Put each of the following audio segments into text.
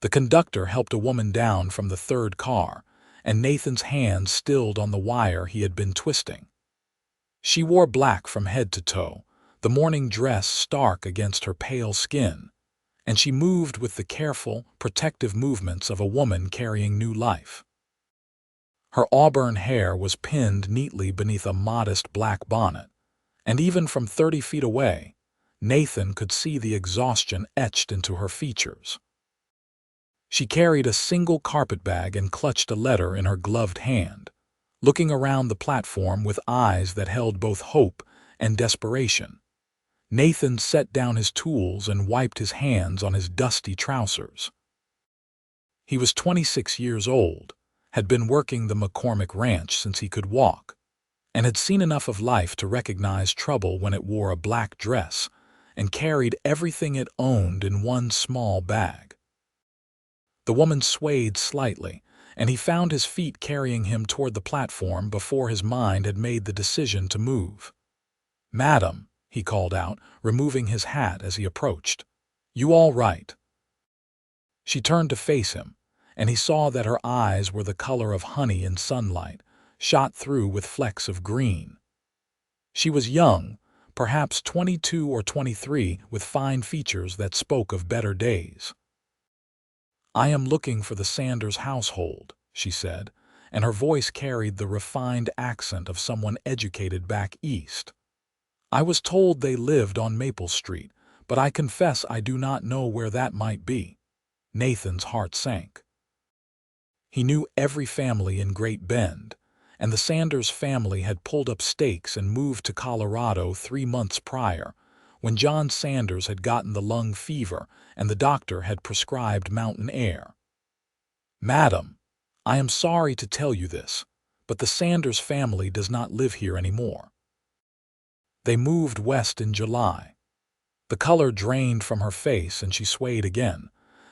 The conductor helped a woman down from the third car, and Nathan's hand stilled on the wire he had been twisting. She wore black from head to toe, the morning dress stark against her pale skin, and she moved with the careful, protective movements of a woman carrying new life. Her auburn hair was pinned neatly beneath a modest black bonnet, and even from 30 feet away, Nathan could see the exhaustion etched into her features. She carried a single carpetbag and clutched a letter in her gloved hand, looking around the platform with eyes that held both hope and desperation. Nathan set down his tools and wiped his hands on his dusty trousers. He was 26 years old, had been working the McCormick ranch since he could walk, and had seen enough of life to recognize trouble when it wore a black dress and carried everything it owned in one small bag. The woman swayed slightly, and he found his feet carrying him toward the platform before his mind had made the decision to move. "Madam," he called out, removing his hat as he approached. "You all right?" She turned to face him, and he saw that her eyes were the color of honey in sunlight, shot through with flecks of green. She was young, perhaps 22 or 23, with fine features that spoke of better days. "I am looking for the Sanders household," she said, and her voice carried the refined accent of someone educated back east. "I was told they lived on Maple Street, but I confess I do not know where that might be." Nathan's heart sank. He knew every family in Great Bend, and the Sanders family had pulled up stakes and moved to Colorado 3 months prior, when John Sanders had gotten the lung fever and the doctor had prescribed mountain air. "Madam, I am sorry to tell you this, but the Sanders family does not live here anymore. They moved west in July." The color drained from her face and she swayed again.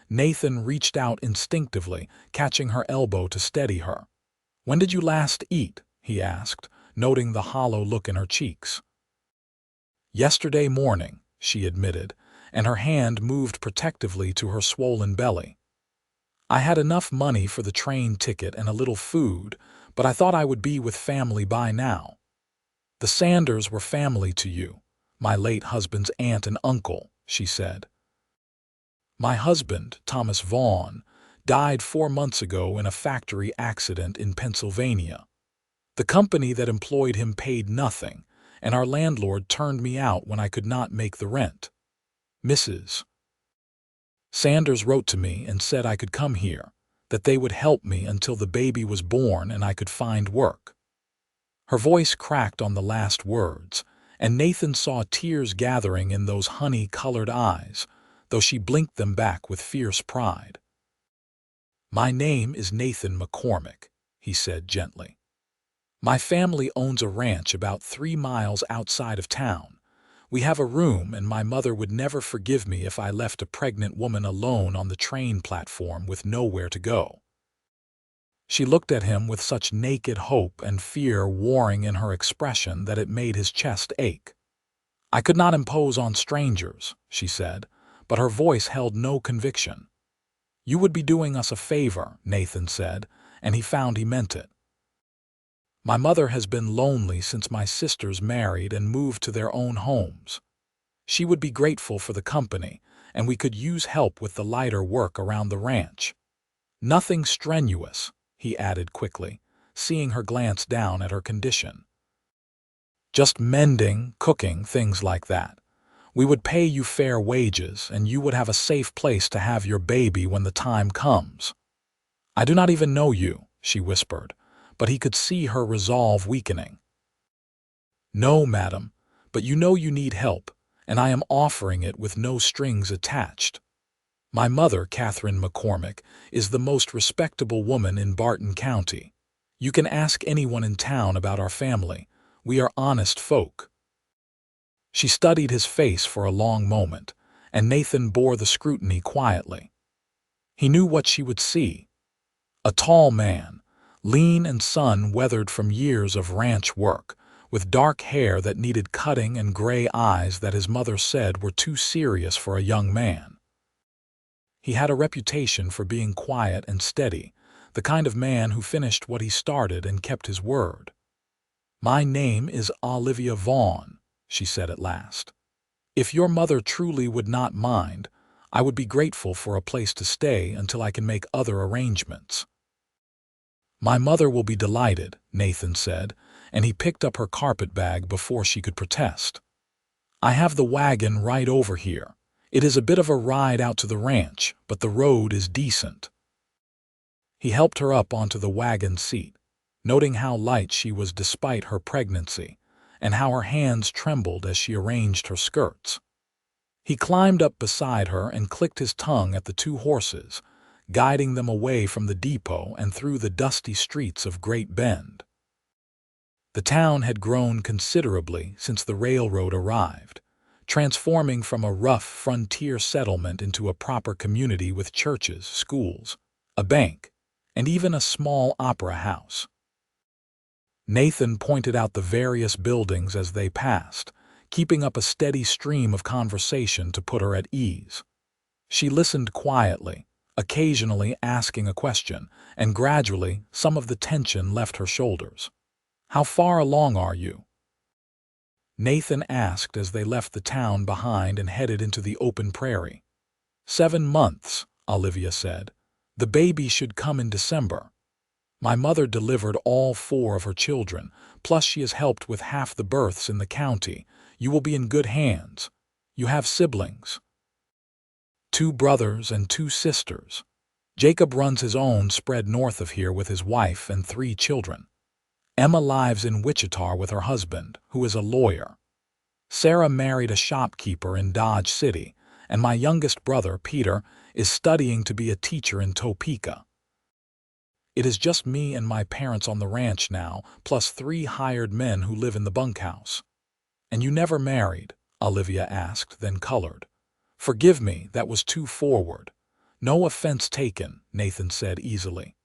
Nathan reached out instinctively, catching her elbow to steady her. "When did you last eat?" he asked, noting the hollow look in her cheeks. "Yesterday morning," she admitted, and her hand moved protectively to her swollen belly. "I had enough money for the train ticket and a little food, but I thought I would be with family by now." "The Sanders were family to you, my late husband's aunt and uncle," she said. "My husband, Thomas Vaughn, died 4 months ago in a factory accident in Pennsylvania. The company that employed him paid nothing, and our landlord turned me out when I could not make the rent. Mrs. Sanders wrote to me and said I could come here, that they would help me until the baby was born and I could find work." Her voice cracked on the last words, and Nathan saw tears gathering in those honey-colored eyes, though she blinked them back with fierce pride. "My name is Nathan McCormick," he said gently. "My family owns a ranch about 3 miles outside of town. We have a room, and my mother would never forgive me if I left a pregnant woman alone on the train platform with nowhere to go." She looked at him with such naked hope and fear warring in her expression that it made his chest ache. "I could not impose on strangers," she said, but her voice held no conviction. "You would be doing us a favor," Nathan said, and he found he meant it. "My mother has been lonely since my sisters married and moved to their own homes. She would be grateful for the company, and we could use help with the lighter work around the ranch. Nothing strenuous," he added quickly, seeing her glance down at her condition. "Just mending, cooking, things like that. We would pay you fair wages, and you would have a safe place to have your baby when the time comes." "I do not even know you," she whispered, but he could see her resolve weakening. "No, madam, but you know you need help, and I am offering it with no strings attached. My mother, Catherine McCormick, is the most respectable woman in Barton County. You can ask anyone in town about our family. We are honest folk." She studied his face for a long moment, and Nathan bore the scrutiny quietly. He knew what she would see. A tall man, lean and sun-weathered from years of ranch work, with dark hair that needed cutting and gray eyes that his mother said were too serious for a young man. He had a reputation for being quiet and steady, the kind of man who finished what he started and kept his word. "My name is Olivia Vaughn," she said at last. "If your mother truly would not mind, I would be grateful for a place to stay until I can make other arrangements." "My mother will be delighted," Nathan said, and he picked up her carpet bag before she could protest. "I have the wagon right over here. It is a bit of a ride out to the ranch, but the road is decent." He helped her up onto the wagon seat, noting how light she was despite her pregnancy, and how her hands trembled as she arranged her skirts. He climbed up beside her and clicked his tongue at the two horses, guiding them away from the depot and through the dusty streets of Great Bend. The town had grown considerably since the railroad arrived, transforming from a rough frontier settlement into a proper community with churches, schools, a bank, and even a small opera house. Nathan pointed out the various buildings as they passed, keeping up a steady stream of conversation to put her at ease. She listened quietly, occasionally asking a question, and gradually some of the tension left her shoulders. "How far along are you?" Nathan asked as they left the town behind and headed into the open prairie. 7 months, Olivia said. "The baby should come in December. My mother delivered all 4 of her children, plus she has helped with half the births in the county. You will be in good hands. You have siblings." 2 brothers and 2 sisters. Jacob runs his own spread north of here with his wife and 3 children. Emma lives in Wichita with her husband, who is a lawyer. Sarah married a shopkeeper in Dodge City, and my youngest brother, Peter, is studying to be a teacher in Topeka. It is just me and my parents on the ranch now, plus 3 hired men who live in the bunkhouse. "And you never married?" Olivia asked, then colored. "Forgive me, that was too forward." "No offense taken," Nathan said easily.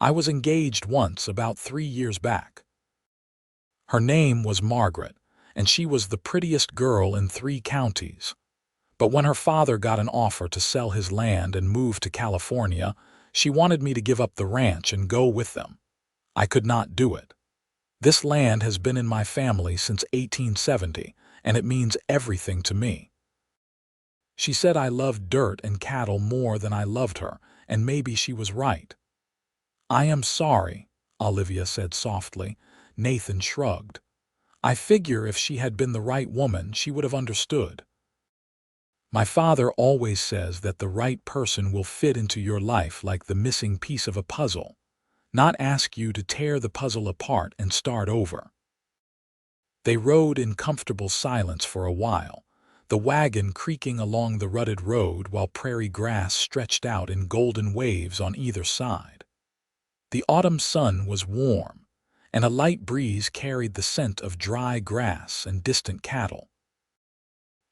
"I was engaged once, about 3 years back." Her name was Margaret, and she was the prettiest girl in 3 counties. But when her father got an offer to sell his land and move to California, she wanted me to give up the ranch and go with them. I could not do it. This land has been in my family since 1870, and it means everything to me. She said I loved dirt and cattle more than I loved her, and maybe she was right. "I am sorry," Olivia said softly. Nathan shrugged. "I figure if she had been the right woman, she would have understood. My father always says that the right person will fit into your life like the missing piece of a puzzle, not ask you to tear the puzzle apart and start over." They rode in comfortable silence for a while, the wagon creaking along the rutted road while prairie grass stretched out in golden waves on either side. The autumn sun was warm, and a light breeze carried the scent of dry grass and distant cattle.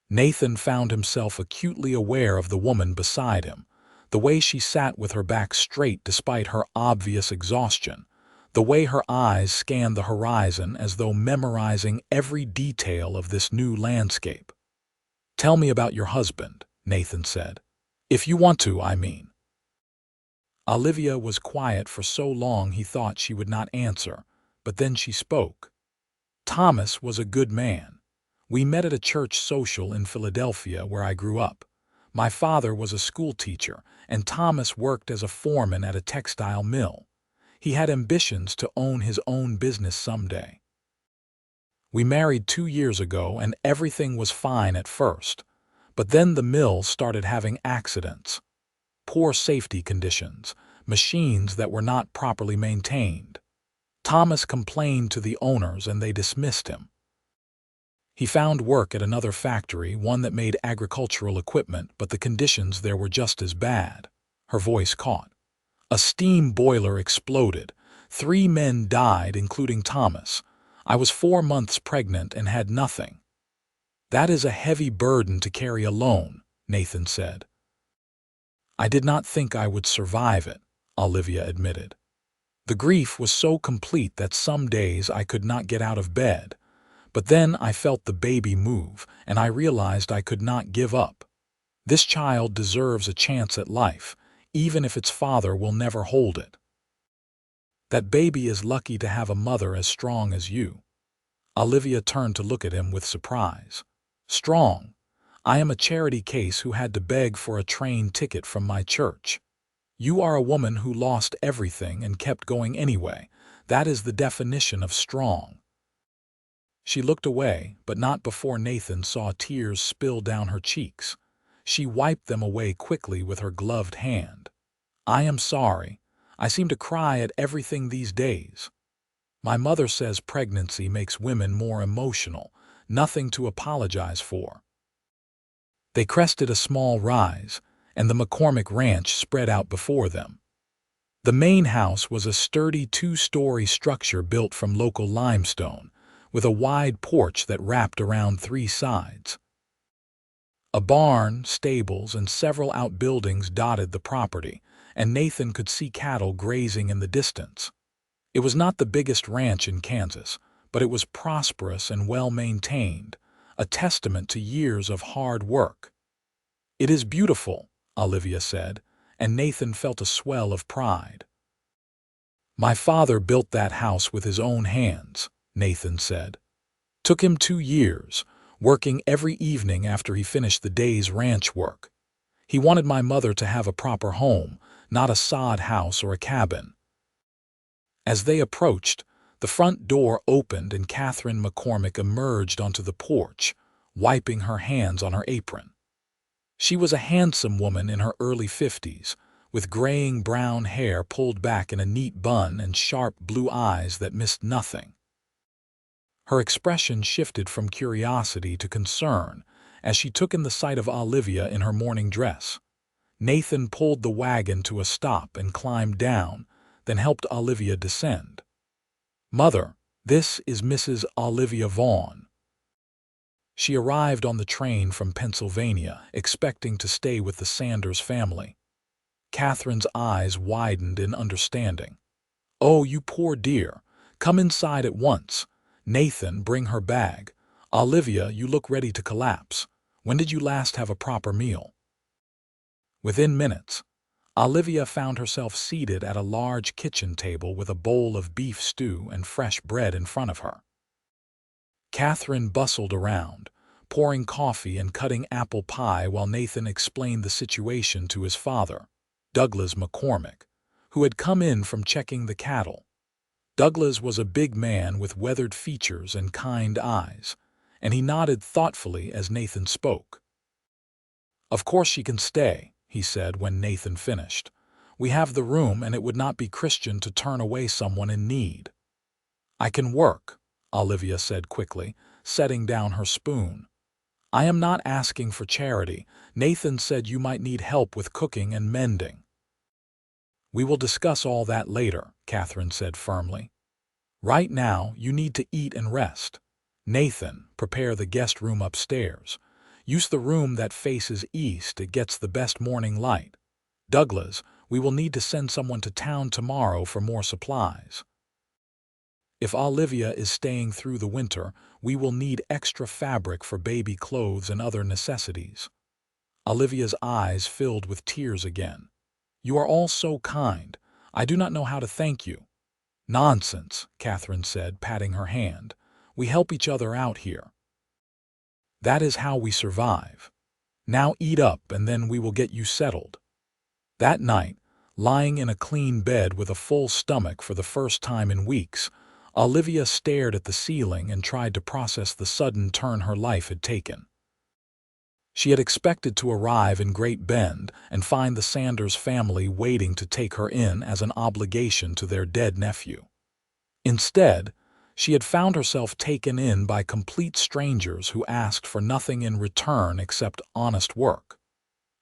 Nathan found himself acutely aware of the woman beside him, the way she sat with her back straight despite her obvious exhaustion, the way her eyes scanned the horizon as though memorizing every detail of this new landscape. "Tell me about your husband," Nathan said. "If you want to, I mean." Olivia was quiet for so long he thought she would not answer, but then she spoke. "Thomas was a good man. We met at a church social in Philadelphia where I grew up. My father was a school teacher, and Thomas worked as a foreman at a textile mill. He had ambitions to own his own business someday. We married 2 years ago, and everything was fine at first. But then the mill started having accidents. Poor safety conditions, machines that were not properly maintained. Thomas complained to the owners and they dismissed him. He found work at another factory, one that made agricultural equipment, but the conditions there were just as bad." Her voice caught. "A steam boiler exploded. 3 men died, including Thomas. I was 4 months pregnant and had nothing." "That is a heavy burden to carry alone," Nathan said. "I did not think I would survive it," Olivia admitted. "The grief was so complete that some days I could not get out of bed. But then I felt the baby move, and I realized I could not give up. This child deserves a chance at life, even if its father will never hold it. That baby is lucky to have a mother as strong as you." Olivia turned to look at him with surprise. "Strong? I am a charity case who had to beg for a train ticket from my church. You are a woman who lost everything and kept going anyway. That is the definition of strong." She looked away, but not before Nathan saw tears spill down her cheeks. She wiped them away quickly with her gloved hand. "I am sorry. I seem to cry at everything these days. My mother says pregnancy makes women more emotional, nothing to apologize for." They crested a small rise, and the McCormick ranch spread out before them. The main house was a sturdy two-story structure built from local limestone, with a wide porch that wrapped around 3 sides. A barn, stables, and several outbuildings dotted the property, and Nathan could see cattle grazing in the distance. It was not the biggest ranch in Kansas, but it was prosperous and well-maintained, a testament to years of hard work. "It is beautiful," Olivia said, and Nathan felt a swell of pride. "My father built that house with his own hands," Nathan said. "Took him 2 years, working every evening after he finished the day's ranch work. He wanted my mother to have a proper home, not a sod house or a cabin." As they approached, the front door opened and Catherine McCormick emerged onto the porch, wiping her hands on her apron. She was a handsome woman in her early 50s, with graying brown hair pulled back in a neat bun and sharp blue eyes that missed nothing. Her expression shifted from curiosity to concern as she took in the sight of Olivia in her morning dress. Nathan pulled the wagon to a stop and climbed down, then helped Olivia descend. "Mother, this is Mrs. Olivia Vaughn." She arrived on the train from Pennsylvania, expecting to stay with the Sanders family. Catherine's eyes widened in understanding. "Oh, you poor dear. Come inside at once. Nathan, bring her bag. Olivia, you look ready to collapse. When did you last have a proper meal?" Within minutes, Olivia found herself seated at a large kitchen table with a bowl of beef stew and fresh bread in front of her. Catherine bustled around, pouring coffee and cutting apple pie while Nathan explained the situation to his father, Douglas McCormick, who had come in from checking the cattle. Douglas was a big man with weathered features and kind eyes, and he nodded thoughtfully as Nathan spoke. "Of course she can stay," he said when Nathan finished. "We have the room and it would not be Christian to turn away someone in need." "I can work," Olivia said quickly, setting down her spoon. "I am not asking for charity. Nathan said you might need help with cooking and mending." "We will discuss all that later," Catherine said firmly. "Right now, you need to eat and rest. Nathan, prepare the guest room upstairs. Use the room that faces east, it gets the best morning light. Douglas, we will need to send someone to town tomorrow for more supplies. If Olivia is staying through the winter, we will need extra fabric for baby clothes and other necessities." Olivia's eyes filled with tears again. "You are all so kind. I do not know how to thank you." "Nonsense," Catherine said, patting her hand. "We help each other out here. That is how we survive. Now eat up and then we will get you settled." That night, lying in a clean bed with a full stomach for the first time in weeks, Olivia stared at the ceiling and tried to process the sudden turn her life had taken. She had expected to arrive in Great Bend and find the Sanders family waiting to take her in as an obligation to their dead nephew. Instead, she had found herself taken in by complete strangers who asked for nothing in return except honest work.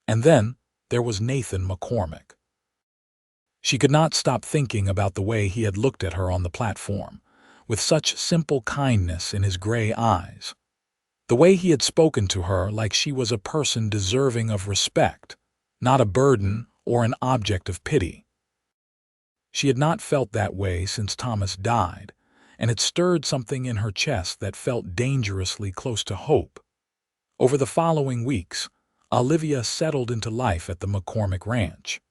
And then there was Nathan McCormick. She could not stop thinking about the way he had looked at her on the platform, with such simple kindness in his gray eyes. The way he had spoken to her like she was a person deserving of respect, not a burden or an object of pity. She had not felt that way since Thomas died, and it stirred something in her chest that felt dangerously close to hope. Over the following weeks, Olivia settled into life at the McCormick ranch.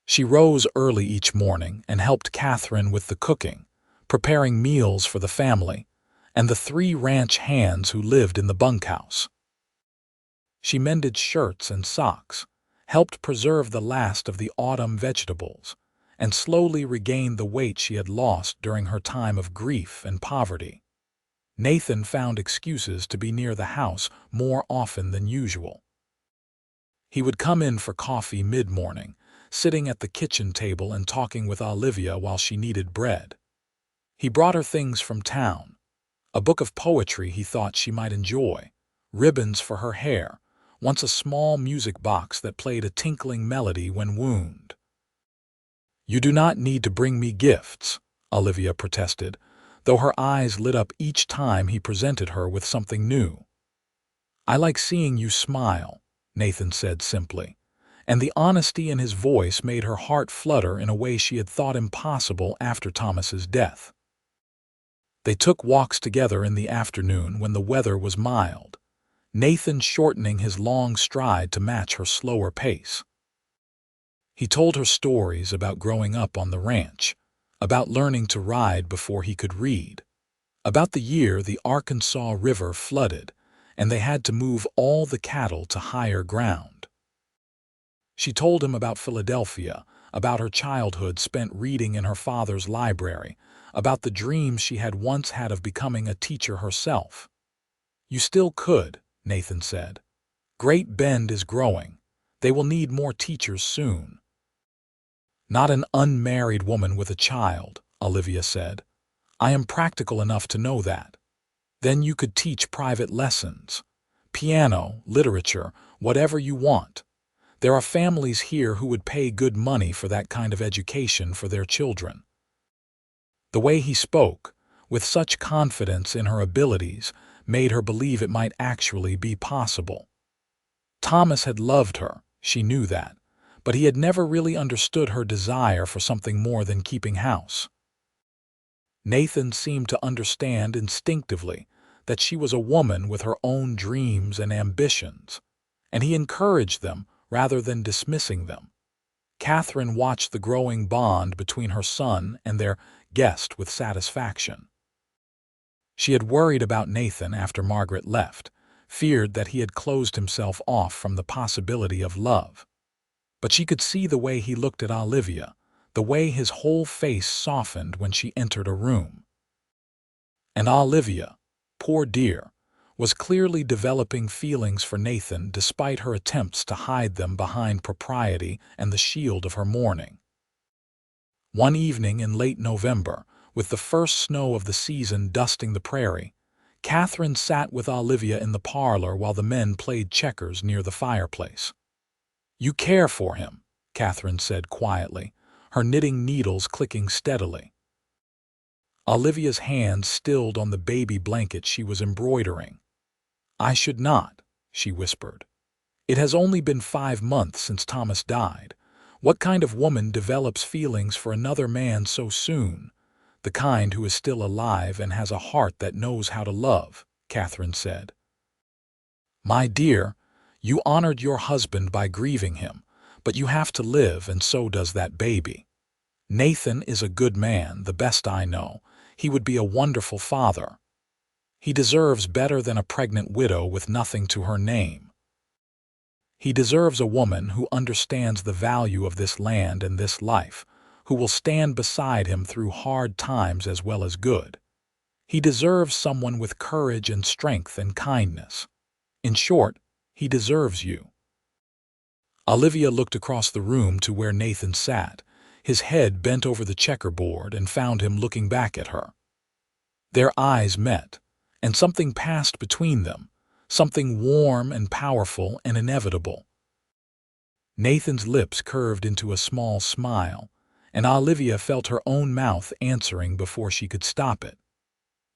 She rose early each morning and helped Catherine with the cooking, preparing meals for the family and the 3 ranch hands who lived in the bunkhouse. She mended shirts and socks, helped preserve the last of the autumn vegetables, and slowly regained the weight she had lost during her time of grief and poverty. Nathan found excuses to be near the house more often than usual. He would come in for coffee mid-morning, sitting at the kitchen table and talking with Olivia while she kneaded bread. He brought her things from town, a book of poetry he thought she might enjoy, ribbons for her hair, once a small music box that played a tinkling melody when wound. "You do not need to bring me gifts," Olivia protested, though her eyes lit up each time he presented her with something new. "I like seeing you smile," Nathan said simply, and the honesty in his voice made her heart flutter in a way she had thought impossible after Thomas's death. They took walks together in the afternoon when the weather was mild, Nathan shortening his long stride to match her slower pace. He told her stories about growing up on the ranch, about learning to ride before he could read, about the year the Arkansas River flooded and they had to move all the cattle to higher ground. She told him about Philadelphia, about her childhood spent reading in her father's library, about the dreams she had once had of becoming a teacher herself. "You still could," Nathan said. "Great Bend is growing. They will need more teachers soon." "Not an unmarried woman with a child," Olivia said. "I am practical enough to know that. Then you could teach private lessons. Piano, literature, whatever you want. There are families here who would pay good money for that kind of education for their children." The way he spoke, with such confidence in her abilities, made her believe it might actually be possible. Thomas had loved her, she knew that, but he had never really understood her desire for something more than keeping house. Nathan seemed to understand instinctively that she was a woman with her own dreams and ambitions, and he encouraged them rather than dismissing them. Catherine watched the growing bond between her son and their guest with satisfaction. She had worried about Nathan after Margaret left, feared that he had closed himself off from the possibility of love. But she could see the way he looked at Olivia, the way his whole face softened when she entered a room. And Olivia, poor dear, was clearly developing feelings for Nathan despite her attempts to hide them behind propriety and the shield of her mourning. One evening in late November, with the first snow of the season dusting the prairie, Catherine sat with Olivia in the parlor while the men played checkers near the fireplace. "You care for him," Catherine said quietly, her knitting needles clicking steadily. Olivia's hand stilled on the baby blanket she was embroidering. "I should not," she whispered. "It has only been 5 months since Thomas died. What kind of woman develops feelings for another man so soon? The kind who is still alive and has a heart that knows how to love," Catherine said. "My dear, you honored your husband by grieving him, but you have to live, and so does that baby. Nathan is a good man, the best I know. He would be a wonderful father. He deserves better than a pregnant widow with nothing to her name. He deserves a woman who understands the value of this land and this life, who will stand beside him through hard times as well as good. He deserves someone with courage and strength and kindness. In short, he deserves you." Olivia looked across the room to where Nathan sat, his head bent over the checkerboard, and found him looking back at her. Their eyes met, and something passed between them, something warm and powerful and inevitable. Nathan's lips curved into a small smile, and Olivia felt her own mouth answering before she could stop it.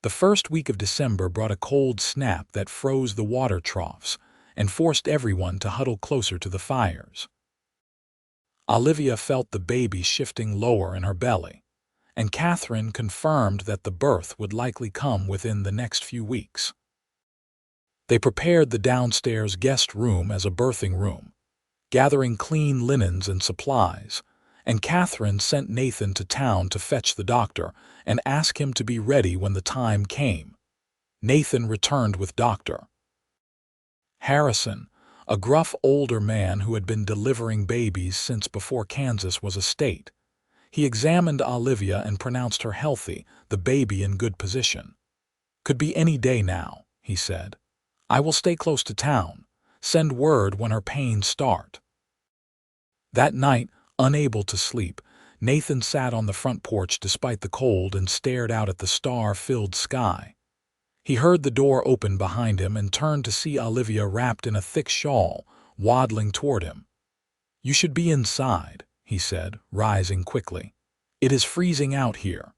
The first week of December brought a cold snap that froze the water troughs and forced everyone to huddle closer to the fires. Olivia felt the baby shifting lower in her belly, and Catherine confirmed that the birth would likely come within the next few weeks. They prepared the downstairs guest room as a birthing room, gathering clean linens and supplies, and Catherine sent Nathan to town to fetch the doctor and ask him to be ready when the time came. Nathan returned with Dr. Harrison, a gruff older man who had been delivering babies since before Kansas was a state. He examined Olivia and pronounced her healthy, the baby in good position. "Could be any day now," he said. "I will stay close to town. Send word when her pains start." That night, unable to sleep, Nathan sat on the front porch despite the cold and stared out at the star-filled sky. He heard the door open behind him and turned to see Olivia wrapped in a thick shawl, waddling toward him. "You should be inside," he said, rising quickly. "It is freezing out here."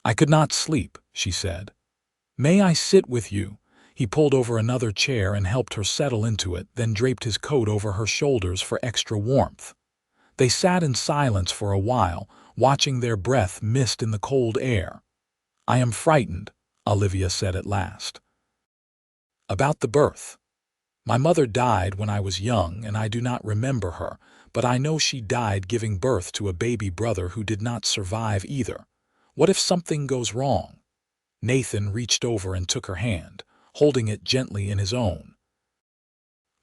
"I could not sleep," she said. "May I sit with you?" He pulled over another chair and helped her settle into it, then draped his coat over her shoulders for extra warmth. They sat in silence for a while, watching their breath mist in the cold air. "I am frightened," Olivia said at last. "About the birth. My mother died when I was young and I do not remember her, but I know she died giving birth to a baby brother who did not survive either. What if something goes wrong?" Nathan reached over and took her hand, holding it gently in his own.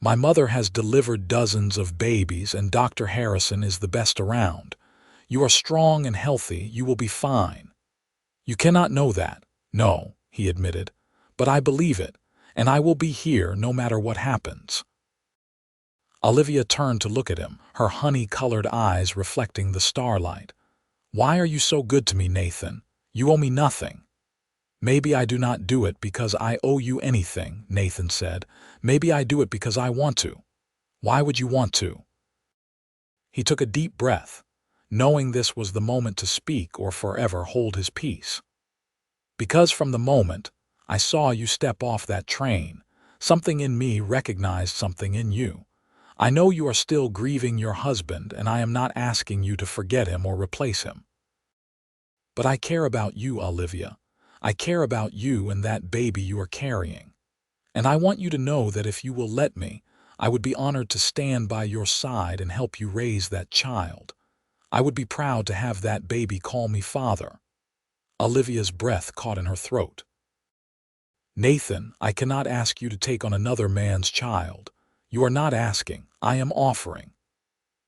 "My mother has delivered dozens of babies and Dr. Harrison is the best around. You are strong and healthy, you will be fine." "You cannot know that." "No," he admitted, "but I believe it, and I will be here no matter what happens." Olivia turned to look at him, her honey-colored eyes reflecting the starlight. "Why are you so good to me, Nathan? You owe me nothing." "Maybe I do not do it because I owe you anything," Nathan said. "Maybe I do it because I want to." "Why would you want to?" He took a deep breath, knowing this was the moment to speak or forever hold his peace. "Because from the moment I saw you step off that train, something in me recognized something in you. I know you are still grieving your husband, and I am not asking you to forget him or replace him. But I care about you, Olivia. I care about you and that baby you are carrying. And I want you to know that if you will let me, I would be honored to stand by your side and help you raise that child. I would be proud to have that baby call me father." Olivia's breath caught in her throat. "Nathan, I cannot ask you to take on another man's child. You are not asking, I am offering."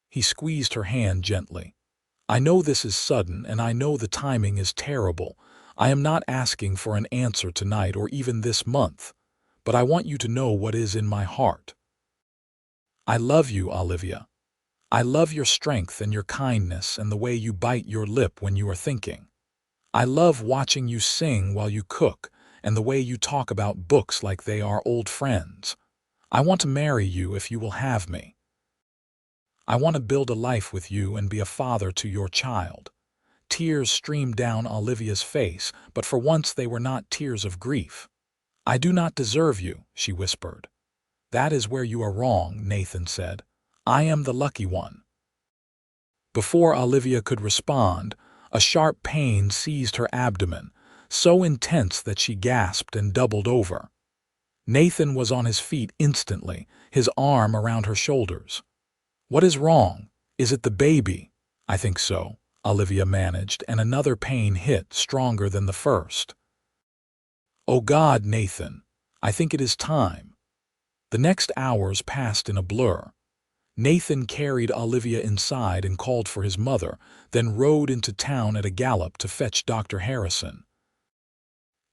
He squeezed her hand gently. "I know this is sudden and I know the timing is terrible. I am not asking for an answer tonight or even this month, but I want you to know what is in my heart. I love you, Olivia. I love your strength and your kindness and the way you bite your lip when you are thinking. I love watching you sing while you cook and the way you talk about books like they are old friends. I want to marry you if you will have me. I want to build a life with you and be a father to your child." Tears streamed down Olivia's face, but for once they were not tears of grief. "I do not deserve you," she whispered. "That is where you are wrong," Nathan said. "I am the lucky one." Before Olivia could respond, a sharp pain seized her abdomen, so intense that she gasped and doubled over. Nathan was on his feet instantly, his arm around her shoulders. "What is wrong? Is it the baby?" "I think so," Olivia managed, and another pain hit, stronger than the first. "Oh God, Nathan, I think it is time." The next hours passed in a blur. Nathan carried Olivia inside and called for his mother, then rode into town at a gallop to fetch Dr. Harrison.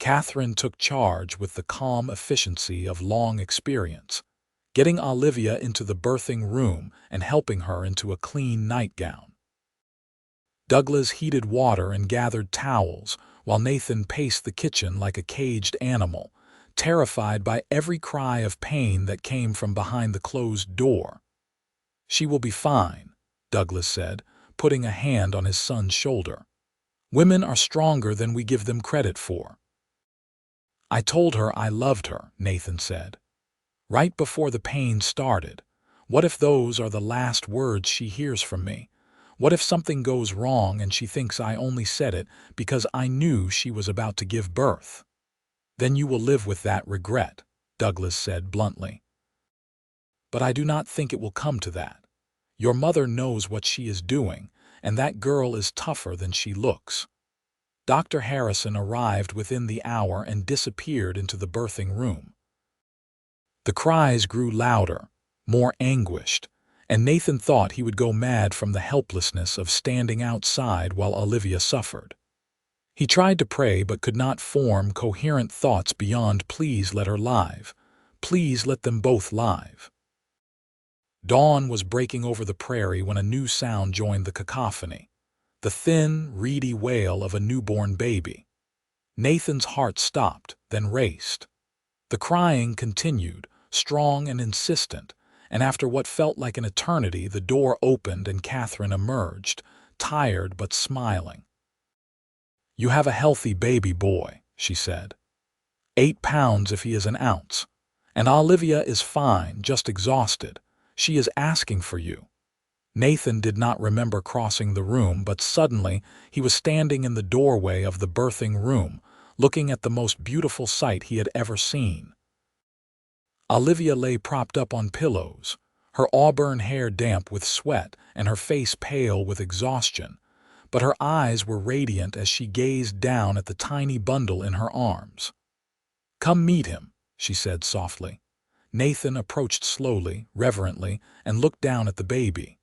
Catherine took charge with the calm efficiency of long experience, getting Olivia into the birthing room and helping her into a clean nightgown. Douglas heated water and gathered towels, while Nathan paced the kitchen like a caged animal, terrified by every cry of pain that came from behind the closed door. "She will be fine," Douglas said, putting a hand on his son's shoulder. "Women are stronger than we give them credit for." "I told her I loved her," Nathan said. "Right before the pain started. What if those are the last words she hears from me? What if something goes wrong and she thinks I only said it because I knew she was about to give birth? Then you will live with that regret." Douglas said bluntly. But I do not think it will come to that. Your mother knows what she is doing, and that girl is tougher than she looks. Dr. Harrison arrived within the hour and disappeared into the birthing room. The cries grew louder, more anguished, and Nathan thought he would go mad from the helplessness of standing outside while Olivia suffered. He tried to pray but could not form coherent thoughts beyond "Please let her live. Please let them both live." Dawn was breaking over the prairie when a new sound joined the cacophony, the thin, reedy wail of a newborn baby. Nathan's heart stopped, then raced. The crying continued, strong and insistent, and after what felt like an eternity, the door opened and Catherine emerged, tired but smiling. "You have a healthy baby boy," she said. 8 pounds if he is an ounce. And Olivia is fine, just exhausted. She is asking for you." Nathan did not remember crossing the room, but suddenly he was standing in the doorway of the birthing room, looking at the most beautiful sight he had ever seen. Olivia lay propped up on pillows, her auburn hair damp with sweat and her face pale with exhaustion, but her eyes were radiant as she gazed down at the tiny bundle in her arms. "Come meet him," she said softly. Nathan approached slowly, reverently, and looked down at the baby.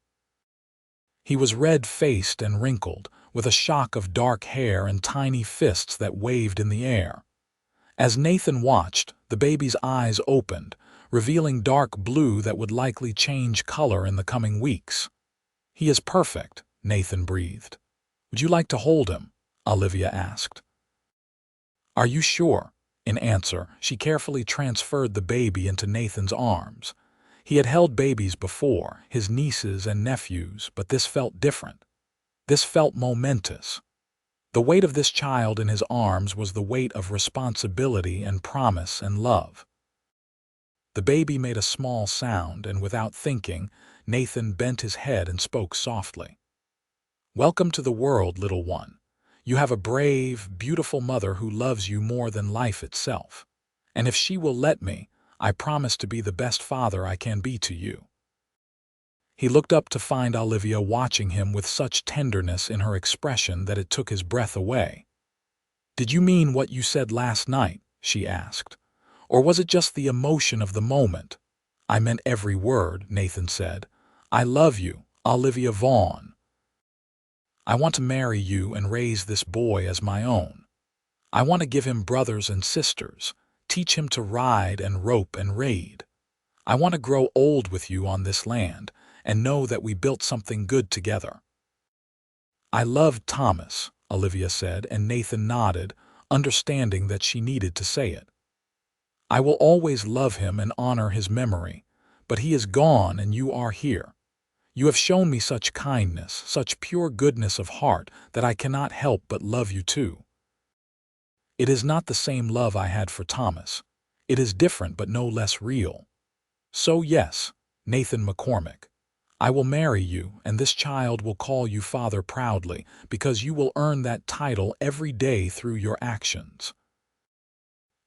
He was red-faced and wrinkled, with a shock of dark hair and tiny fists that waved in the air. As Nathan watched, the baby's eyes opened, revealing dark blue that would likely change color in the coming weeks. "He is perfect," Nathan breathed. "Would you like to hold him?" Olivia asked. "Are you sure?" In answer, she carefully transferred the baby into Nathan's arms. He had held babies before, his nieces and nephews, but this felt different. This felt momentous. The weight of this child in his arms was the weight of responsibility and promise and love. The baby made a small sound, and without thinking, Nathan bent his head and spoke softly. "Welcome to the world, little one. You have a brave, beautiful mother who loves you more than life itself. And if she will let me, I promise to be the best father I can be to you." He looked up to find Olivia watching him with such tenderness in her expression that it took his breath away. "Did you mean what you said last night?" she asked. "Or was it just the emotion of the moment?" "I meant every word," Nathan said. "I love you, Olivia Vaughn. I want to marry you and raise this boy as my own. I want to give him brothers and sisters, teach him to ride and rope and raid. I want to grow old with you on this land and know that we built something good together." "I loved Thomas," Olivia said, and Nathan nodded, understanding that she needed to say it. "I will always love him and honor his memory, but he is gone and you are here. You have shown me such kindness, such pure goodness of heart, that I cannot help but love you too. It is not the same love I had for Thomas. It is different but no less real. So yes, Nathan McCormick, I will marry you, and this child will call you father proudly, because you will earn that title every day through your actions."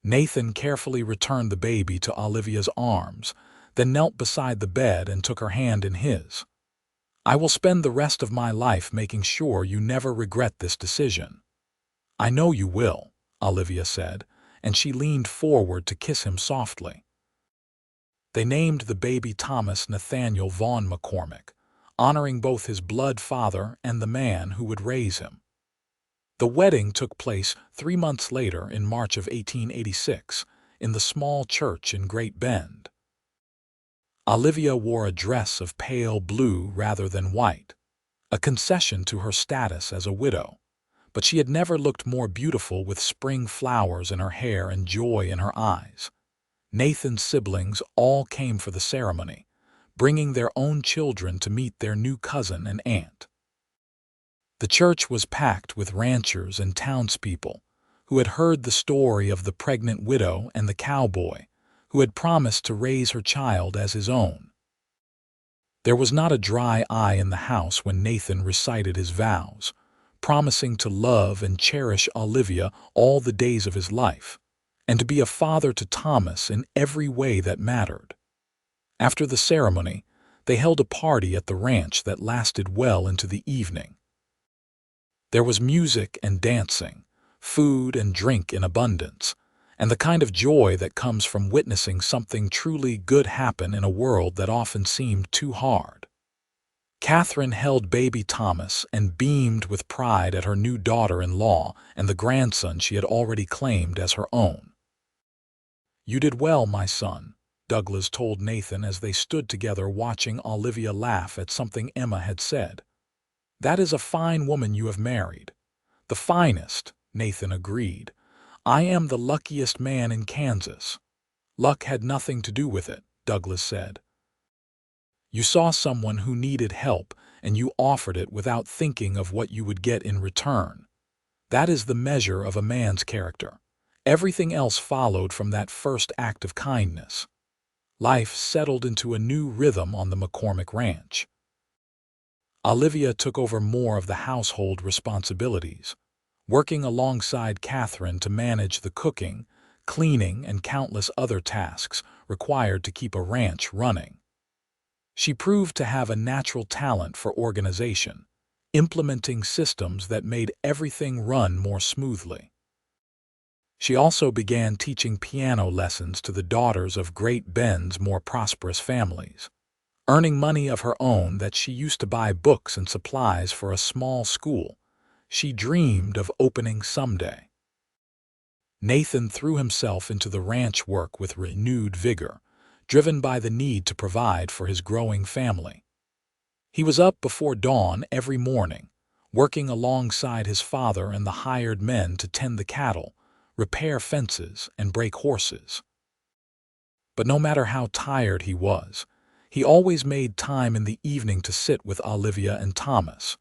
Nathan carefully returned the baby to Olivia's arms, then knelt beside the bed and took her hand in his. "I will spend the rest of my life making sure you never regret this decision." "I know you will," Olivia said, and she leaned forward to kiss him softly. They named the baby Thomas Nathaniel Vaughn McCormick, honoring both his blood father and the man who would raise him. The wedding took place 3 months later in March of 1886 in the small church in Great Bend. Olivia wore a dress of pale blue rather than white, a concession to her status as a widow, but she had never looked more beautiful with spring flowers in her hair and joy in her eyes. Nathan's siblings all came for the ceremony, bringing their own children to meet their new cousin and aunt. The church was packed with ranchers and townspeople who had heard the story of the pregnant widow and the cowboy who had promised to raise her child as his own. There was not a dry eye in the house when Nathan recited his vows, promising to love and cherish Olivia all the days of his life, and to be a father to Thomas in every way that mattered. After the ceremony, they held a party at the ranch that lasted well into the evening. There was music and dancing, food and drink in abundance, and the kind of joy that comes from witnessing something truly good happen in a world that often seemed too hard. Catherine held baby Thomas and beamed with pride at her new daughter-in-law and the grandson she had already claimed as her own. "You did well, my son," Douglas told Nathan as they stood together watching Olivia laugh at something Emma had said. "That is a fine woman you have married." "The finest," Nathan agreed. "I am the luckiest man in Kansas." "Luck had nothing to do with it," Douglas said. "You saw someone who needed help, and you offered it without thinking of what you would get in return. That is the measure of a man's character. Everything else followed from that first act of kindness." Life settled into a new rhythm on the McCormick ranch. Olivia took over more of the household responsibilities, working alongside Catherine to manage the cooking, cleaning, and countless other tasks required to keep a ranch running. She proved to have a natural talent for organization, implementing systems that made everything run more smoothly. She also began teaching piano lessons to the daughters of Great Bend's more prosperous families, earning money of her own that she used to buy books and supplies for a small school she dreamed of opening someday. Nathan threw himself into the ranch work with renewed vigor, driven by the need to provide for his growing family. He was up before dawn every morning, working alongside his father and the hired men to tend the cattle, repair fences, and break horses. But no matter how tired he was, he always made time in the evening to sit with Olivia and Thomas,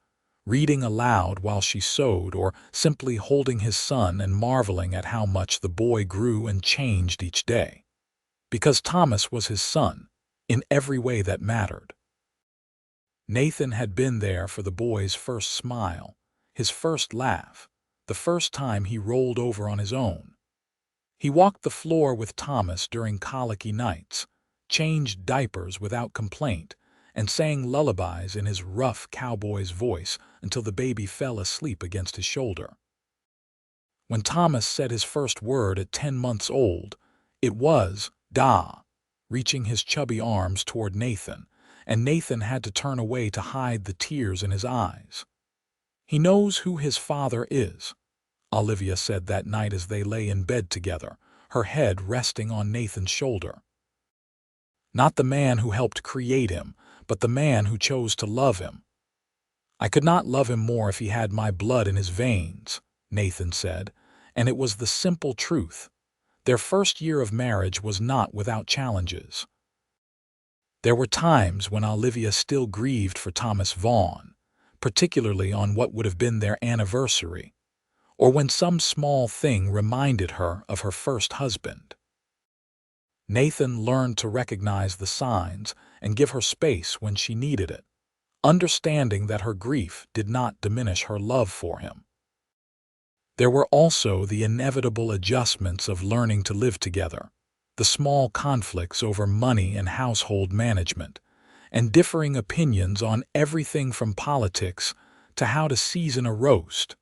reading aloud while she sewed or simply holding his son and marveling at how much the boy grew and changed each day. Because Thomas was his son, in every way that mattered. Nathan had been there for the boy's first smile, his first laugh, the first time he rolled over on his own. He walked the floor with Thomas during colicky nights, changed diapers without complaint, and sang lullabies in his rough cowboy's voice until the baby fell asleep against his shoulder. When Thomas said his first word at 10 months old, it was, "Da," reaching his chubby arms toward Nathan, and Nathan had to turn away to hide the tears in his eyes. "He knows who his father is," Olivia said that night as they lay in bed together, her head resting on Nathan's shoulder. "Not the man who helped create him, but the man who chose to love him." "I could not love him more if he had my blood in his veins," Nathan said, and it was the simple truth. Their first year of marriage was not without challenges. There were times when Olivia still grieved for Thomas Vaughn, particularly on what would have been their anniversary, or when some small thing reminded her of her first husband. Nathan learned to recognize the signs and give her space when she needed it, understanding that her grief did not diminish her love for him. There were also the inevitable adjustments of learning to live together, the small conflicts over money and household management, and differing opinions on everything from politics to how to season a roast.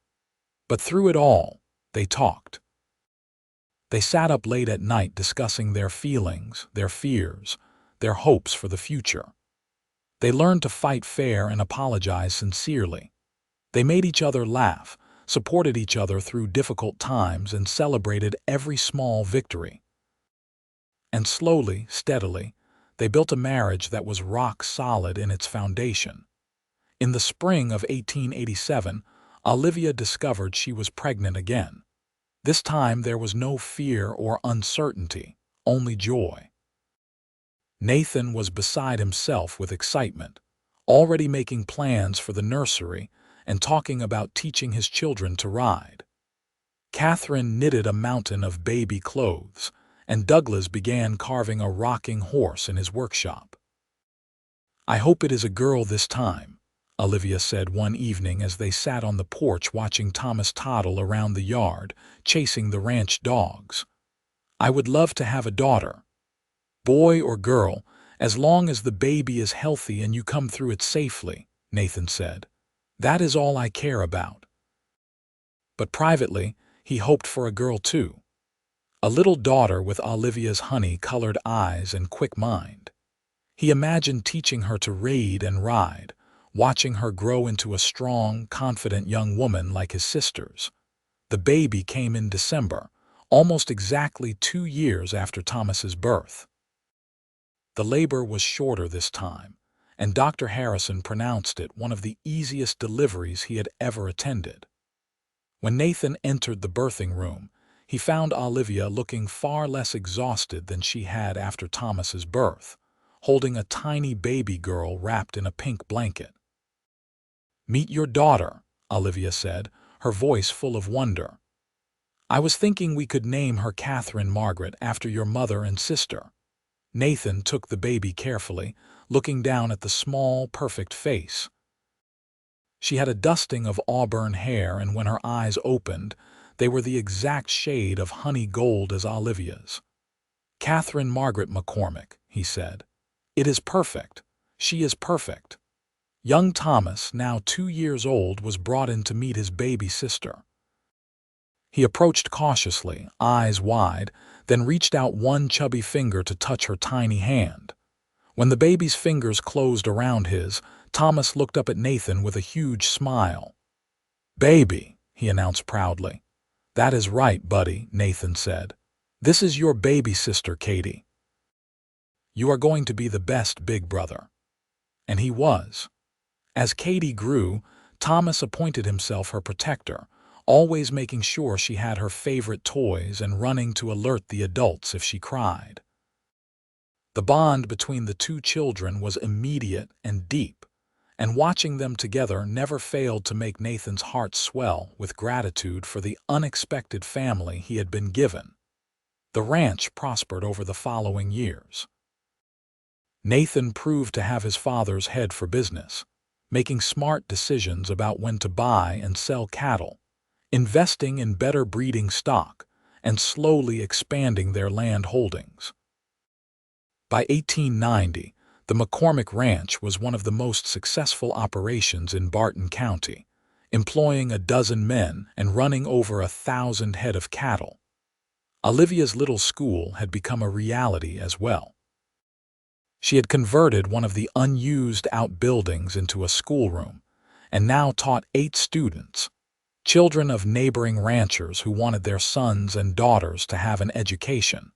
But through it all, they talked. They sat up late at night discussing their feelings, their fears, their hopes for the future. They learned to fight fair and apologize sincerely. They made each other laugh, supported each other through difficult times, and celebrated every small victory. And slowly, steadily, they built a marriage that was rock solid in its foundation. In the spring of 1887, Olivia discovered she was pregnant again. This time there was no fear or uncertainty, only joy. Nathan was beside himself with excitement, already making plans for the nursery and talking about teaching his children to ride. Catherine knitted a mountain of baby clothes, and Douglas began carving a rocking horse in his workshop. "I hope it is a girl this time," Olivia said one evening as they sat on the porch watching Thomas toddle around the yard, chasing the ranch dogs. I would love to have a daughter. Boy or girl, as long as the baby is healthy and you come through it safely, Nathan said. That is all I care about. But privately, he hoped for a girl too. A little daughter with Olivia's honey-colored eyes and quick mind. He imagined teaching her to read and ride, watching her grow into a strong, confident young woman like his sisters. The baby came in December, almost exactly 2 years after Thomas's birth. The labor was shorter this time, and Dr. Harrison pronounced it one of the easiest deliveries he had ever attended. When Nathan entered the birthing room, he found Olivia looking far less exhausted than she had after Thomas's birth, holding a tiny baby girl wrapped in a pink blanket. "Meet your daughter," Olivia said, her voice full of wonder. "I was thinking we could name her Catherine Margaret after your mother and sister." Nathan took the baby carefully, looking down at the small, perfect face. She had a dusting of auburn hair, and when her eyes opened, they were the exact shade of honey gold as Olivia's. "Catherine Margaret McCormick," he said. "It is perfect. She is perfect." Young Thomas, now 2 years old, was brought in to meet his baby sister. He approached cautiously, eyes wide, then reached out one chubby finger to touch her tiny hand. When the baby's fingers closed around his, Thomas looked up at Nathan with a huge smile. "Baby," he announced proudly. "That is right, buddy," Nathan said. "This is your baby sister, Katie. You are going to be the best big brother." And he was. As Katie grew, Thomas appointed himself her protector, always making sure she had her favorite toys and running to alert the adults if she cried. The bond between the two children was immediate and deep, and watching them together never failed to make Nathan's heart swell with gratitude for the unexpected family he had been given. The ranch prospered over the following years. Nathan proved to have his father's head for business, making smart decisions about when to buy and sell cattle, investing in better breeding stock, and slowly expanding their land holdings. By 1890, the McCormick Ranch was one of the most successful operations in Barton County, employing 12 men and running over 1,000 head of cattle. Olivia's little school had become a reality as well. She had converted one of the unused outbuildings into a schoolroom, and now taught 8 students, children of neighboring ranchers who wanted their sons and daughters to have an education,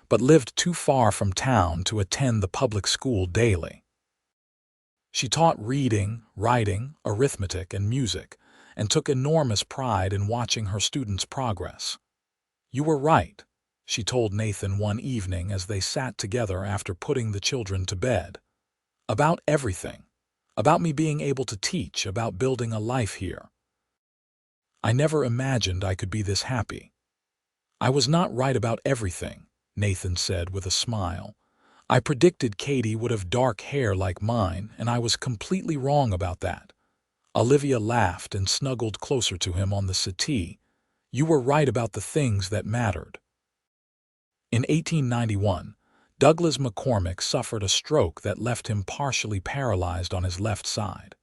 but lived too far from town to attend the public school daily. She taught reading, writing, arithmetic, and music, and took enormous pride in watching her students' progress. "You were right," she told Nathan one evening as they sat together after putting the children to bed. "About everything. About me being able to teach, about building a life here. I never imagined I could be this happy." "I was not right about everything," Nathan said with a smile. "I predicted Katie would have dark hair like mine, and I was completely wrong about that." Olivia laughed and snuggled closer to him on the settee. "You were right about the things that mattered." In 1891, Douglas McCormick suffered a stroke that left him partially paralyzed on his left side.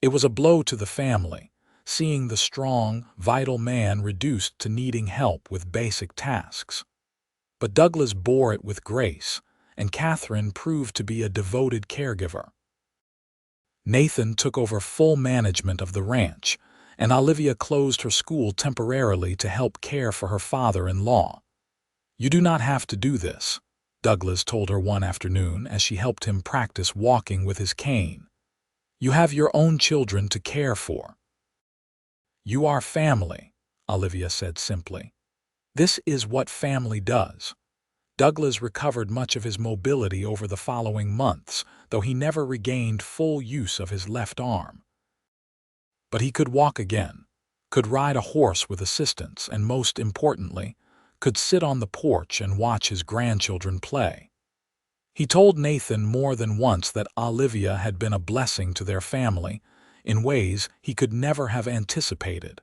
It was a blow to the family, seeing the strong, vital man reduced to needing help with basic tasks. But Douglas bore it with grace, and Catherine proved to be a devoted caregiver. Nathan took over full management of the ranch, and Olivia closed her school temporarily to help care for her father-in-law. "You do not have to do this," Douglas told her one afternoon as she helped him practice walking with his cane. "You have your own children to care for." "You are family," Olivia said simply. "This is what family does." Douglas recovered much of his mobility over the following months, though he never regained full use of his left arm. But he could walk again, could ride a horse with assistance, and most importantly, could sit on the porch and watch his grandchildren play. He told Nathan more than once that Olivia had been a blessing to their family in ways he could never have anticipated.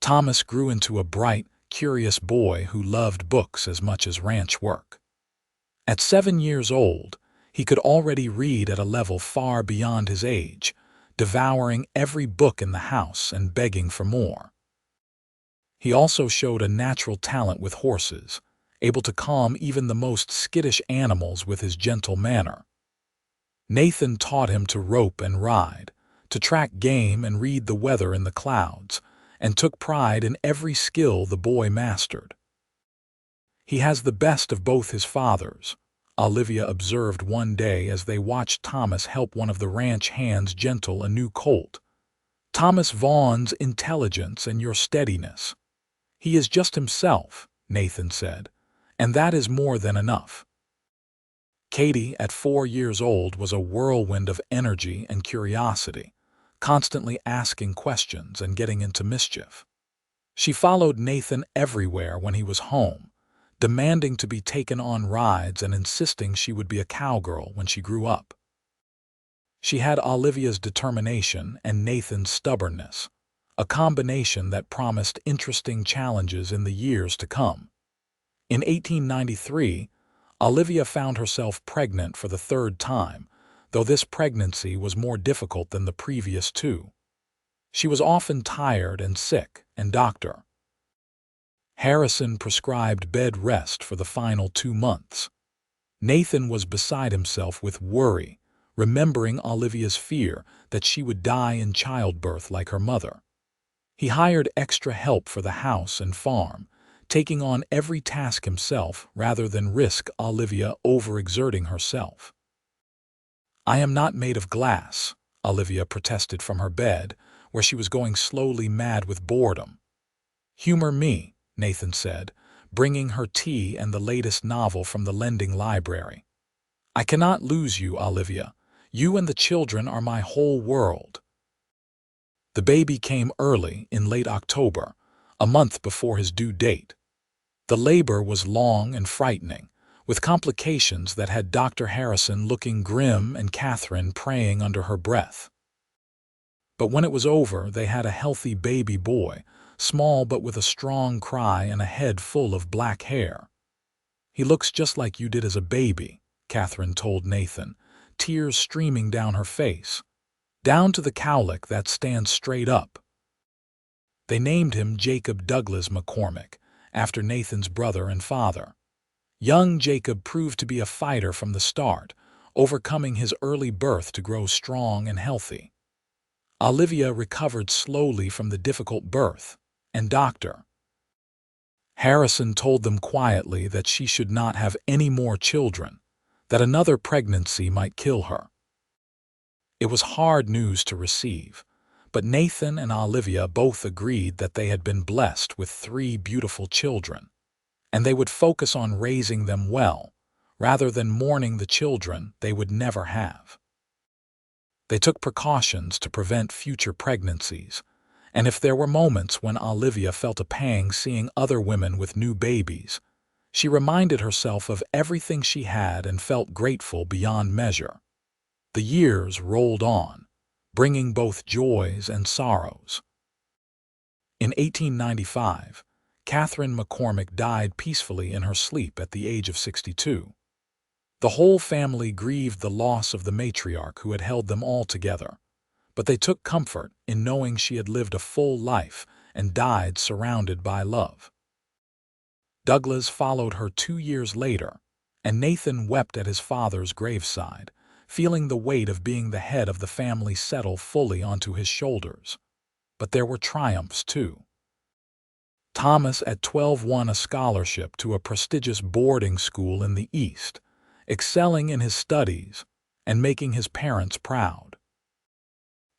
Thomas grew into a bright, curious boy who loved books as much as ranch work. At 7 years old, he could already read at a level far beyond his age, devouring every book in the house and begging for more. He also showed a natural talent with horses, able to calm even the most skittish animals with his gentle manner. Nathan taught him to rope and ride, to track game and read the weather in the clouds, and took pride in every skill the boy mastered. "He has the best of both his fathers," Olivia observed one day as they watched Thomas help one of the ranch hands gentle a new colt. "Thomas Vaughn's intelligence and your steadiness. He is just himself," Nathan said, "and that is more than enough." Katie, at 4 years old, was a whirlwind of energy and curiosity, constantly asking questions and getting into mischief. She followed Nathan everywhere when he was home, demanding to be taken on rides and insisting she would be a cowgirl when she grew up. She had Olivia's determination and Nathan's stubbornness, a combination that promised interesting challenges in the years to come. In 1893, Olivia found herself pregnant for the third time, though this pregnancy was more difficult than the previous two. She was often tired and sick, and Dr. Harrison prescribed bed rest for the final 2 months. Nathan was beside himself with worry, remembering Olivia's fear that she would die in childbirth like her mother. He hired extra help for the house and farm, taking on every task himself rather than risk Olivia overexerting herself. "I am not made of glass," Olivia protested from her bed, where she was going slowly mad with boredom. "Humor me," Nathan said, bringing her tea and the latest novel from the lending library. "I cannot lose you, Olivia. You and the children are my whole world." The baby came early, in late October, a month before his due date. The labor was long and frightening, with complications that had Dr. Harrison looking grim and Catherine praying under her breath. But when it was over, they had a healthy baby boy, small but with a strong cry and a head full of black hair. "He looks just like you did as a baby," Catherine told Nathan, tears streaming down her face, down to the cowlick that stands straight up. They named him Jacob Douglas McCormick, after Nathan's brother and father. Young Jacob proved to be a fighter from the start, overcoming his early birth to grow strong and healthy. Olivia recovered slowly from the difficult birth, and Dr. Harrison told them quietly that she should not have any more children, that another pregnancy might kill her. It was hard news to receive, but Nathan and Olivia both agreed that they had been blessed with 3 beautiful children, and they would focus on raising them well, rather than mourning the children they would never have. They took precautions to prevent future pregnancies, and if there were moments when Olivia felt a pang seeing other women with new babies, she reminded herself of everything she had and felt grateful beyond measure. The years rolled on, bringing both joys and sorrows. In 1895, Catherine McCormick died peacefully in her sleep at the age of 62. The whole family grieved the loss of the matriarch who had held them all together, but they took comfort in knowing she had lived a full life and died surrounded by love. Douglas followed her 2 years later, and Nathan wept at his father's graveside, feeling the weight of being the head of the family settle fully onto his shoulders. But there were triumphs too. Thomas at 12 won a scholarship to a prestigious boarding school in the East, excelling in his studies and making his parents proud.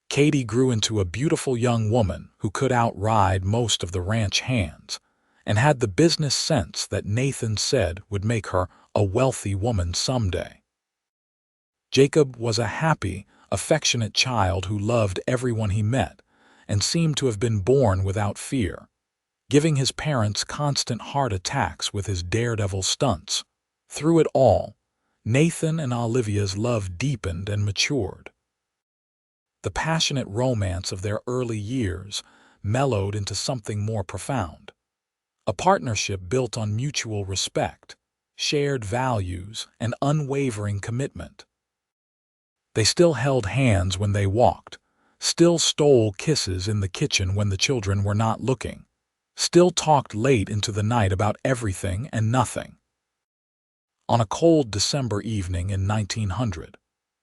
Katie grew into a beautiful young woman who could outride most of the ranch hands and had the business sense that Nathan said would make her a wealthy woman someday. Jacob was a happy, affectionate child who loved everyone he met and seemed to have been born without fear, giving his parents constant heart attacks with his daredevil stunts. Through it all, Nathan and Olivia's love deepened and matured. The passionate romance of their early years mellowed into something more profound. A partnership built on mutual respect, shared values, and unwavering commitment. They still held hands when they walked, still stole kisses in the kitchen when the children were not looking, still talked late into the night about everything and nothing. On a cold December evening in 1900,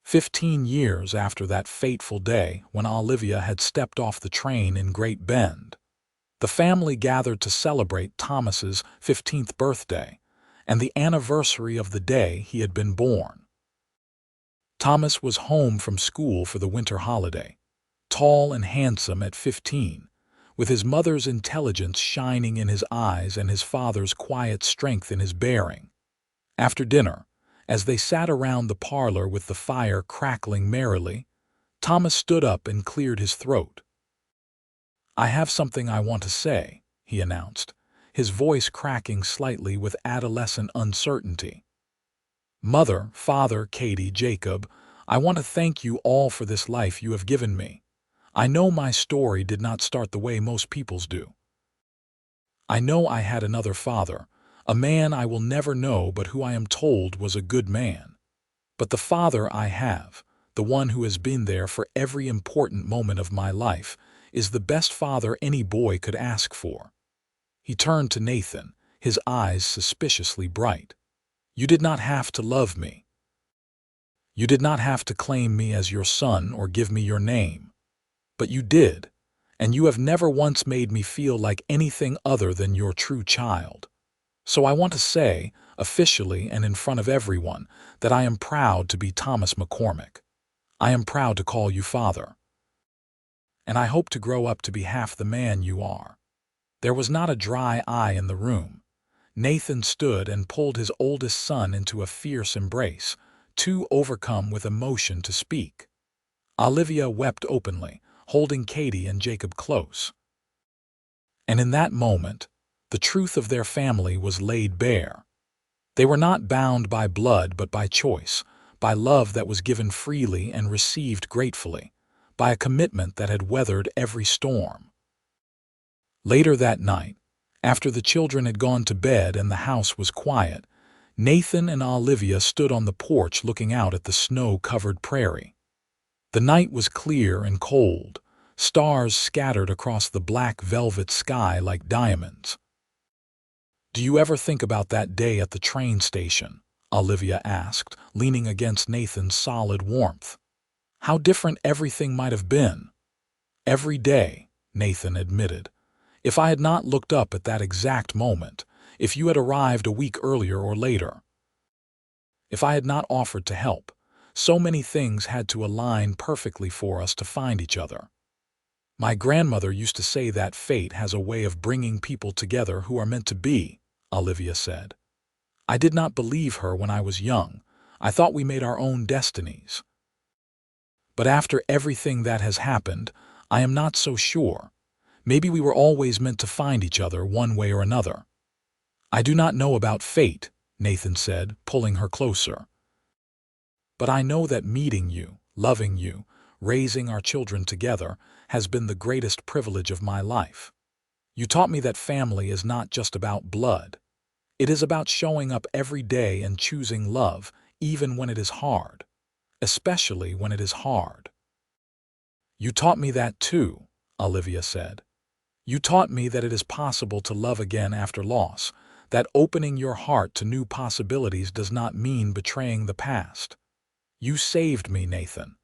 15 years after that fateful day when Olivia had stepped off the train in Great Bend, the family gathered to celebrate Thomas's 15th birthday and the anniversary of the day he had been born. Thomas was home from school for the winter holiday, tall and handsome at 15, with his mother's intelligence shining in his eyes and his father's quiet strength in his bearing. After dinner, as they sat around the parlor with the fire crackling merrily, Thomas stood up and cleared his throat. "I have something I want to say," he announced, his voice cracking slightly with adolescent uncertainty. "Mother, Father, Katie, Jacob, I want to thank you all for this life you have given me. I know my story did not start the way most people's do. I know I had another father, a man I will never know but who I am told was a good man. But the father I have, the one who has been there for every important moment of my life, is the best father any boy could ask for." He turned to Nathan, his eyes suspiciously bright. "You did not have to love me. You did not have to claim me as your son or give me your name. But you did, and you have never once made me feel like anything other than your true child. So I want to say, officially and in front of everyone, that I am proud to be Thomas McCormick. I am proud to call you father. And I hope to grow up to be half the man you are." There was not a dry eye in the room. Nathan stood and pulled his oldest son into a fierce embrace, too overcome with emotion to speak. Olivia wept openly, holding Katie and Jacob close. And in that moment, the truth of their family was laid bare. They were not bound by blood but by choice, by love that was given freely and received gratefully, by a commitment that had weathered every storm. Later that night, after the children had gone to bed and the house was quiet, Nathan and Olivia stood on the porch looking out at the snow-covered prairie. The night was clear and cold, stars scattered across the black velvet sky like diamonds. "Do you ever think about that day at the train station?" Olivia asked, leaning against Nathan's solid warmth. "How different everything might have been." "Every day," Nathan admitted. "If I had not looked up at that exact moment, if you had arrived a week earlier or later, if I had not offered to help, so many things had to align perfectly for us to find each other. My grandmother used to say that fate has a way of bringing people together who are meant to be," Olivia said. "I did not believe her when I was young. I thought we made our own destinies. But after everything that has happened, I am not so sure. Maybe we were always meant to find each other one way or another." "I do not know about fate," Nathan said, pulling her closer. "But I know that meeting you, loving you, raising our children together has been the greatest privilege of my life. You taught me that family is not just about blood. It is about showing up every day and choosing love, even when it is hard. Especially when it is hard." "You taught me that too," Olivia said. "You taught me that it is possible to love again after loss, that opening your heart to new possibilities does not mean betraying the past. You saved me, Nathan.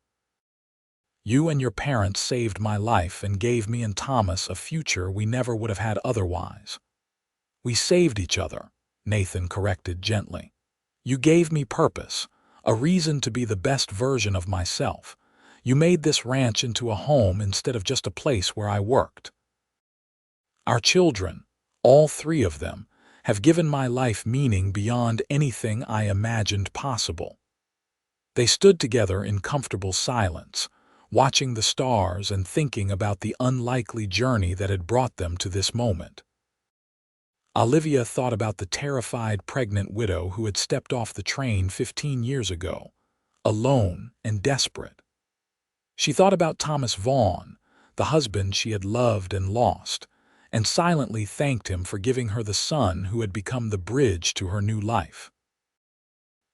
You and your parents saved my life and gave me and Thomas a future we never would have had otherwise." "We saved each other," Nathan corrected gently. "You gave me purpose, a reason to be the best version of myself. You made this ranch into a home instead of just a place where I worked. Our children, all three of them, have given my life meaning beyond anything I imagined possible." They stood together in comfortable silence, watching the stars and thinking about the unlikely journey that had brought them to this moment. Olivia thought about the terrified pregnant widow who had stepped off the train 15 years ago, alone and desperate. She thought about Thomas Vaughn, the husband she had loved and lost, and silently thanked him for giving her the son who had become the bridge to her new life.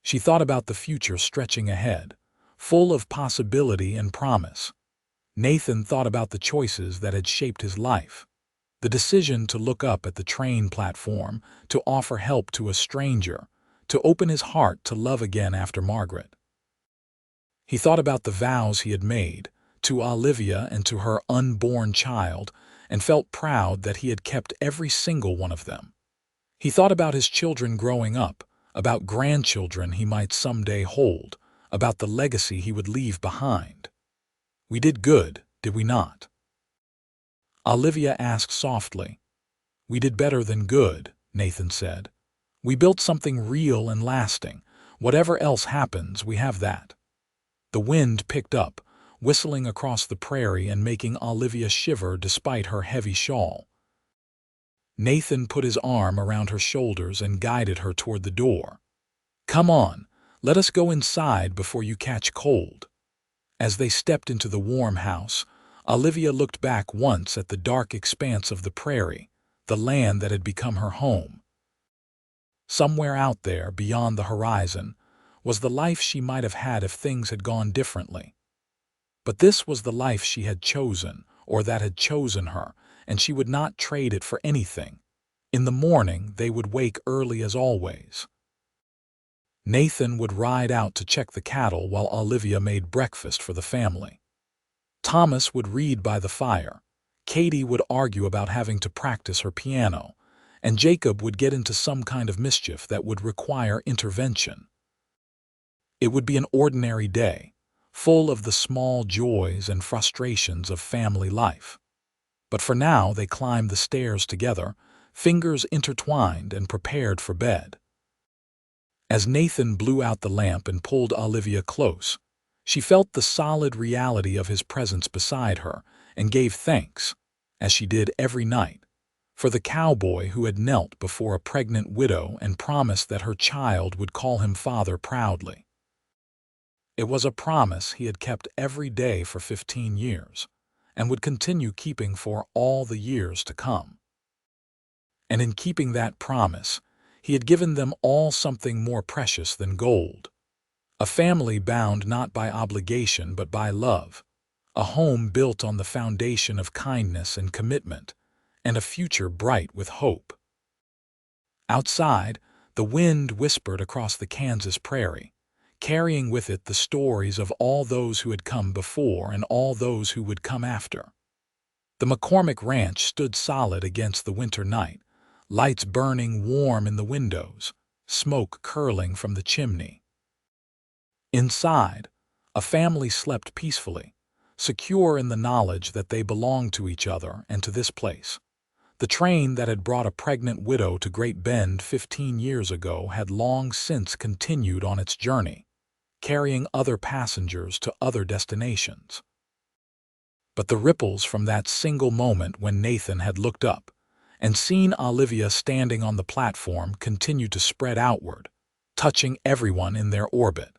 She thought about the future stretching ahead, full of possibility and promise. Nathan thought about the choices that had shaped his life. The decision to look up at the train platform, to offer help to a stranger, to open his heart to love again after Margaret. He thought about the vows he had made, to Olivia and to her unborn child, and felt proud that he had kept every single one of them. He thought about his children growing up, about grandchildren he might someday hold, about the legacy he would leave behind. "We did good, did we not?" Olivia asked softly. "We did better than good," Nathan said. "We built something real and lasting. Whatever else happens, we have that." The wind picked up, whistling across the prairie and making Olivia shiver despite her heavy shawl. Nathan put his arm around her shoulders and guided her toward the door. "Come on, let us go inside before you catch cold." As they stepped into the warm house, Olivia looked back once at the dark expanse of the prairie, the land that had become her home. Somewhere out there, beyond the horizon, was the life she might have had if things had gone differently. But this was the life she had chosen, or that had chosen her, and she would not trade it for anything. In the morning, they would wake early as always. Nathan would ride out to check the cattle while Olivia made breakfast for the family. Thomas would read by the fire. Katie would argue about having to practice her piano, and Jacob would get into some kind of mischief that would require intervention. It would be an ordinary day, full of the small joys and frustrations of family life. But for now they climbed the stairs together, fingers intertwined, and prepared for bed. As Nathan blew out the lamp and pulled Olivia close, she felt the solid reality of his presence beside her and gave thanks, as she did every night, for the cowboy who had knelt before a pregnant widow and promised that her child would call him father proudly. It was a promise he had kept every day for 15 years, and would continue keeping for all the years to come. And in keeping that promise, he had given them all something more precious than gold. A family bound not by obligation but by love, a home built on the foundation of kindness and commitment, and a future bright with hope. Outside, the wind whispered across the Kansas prairie, carrying with it the stories of all those who had come before and all those who would come after. The McCormick ranch stood solid against the winter night, lights burning warm in the windows, smoke curling from the chimney. Inside, a family slept peacefully, secure in the knowledge that they belonged to each other and to this place. The train that had brought a pregnant widow to Great Bend 15 years ago had long since continued on its journey, carrying other passengers to other destinations. But the ripples from that single moment when Nathan had looked up and seen Olivia standing on the platform continued to spread outward, touching everyone in their orbit.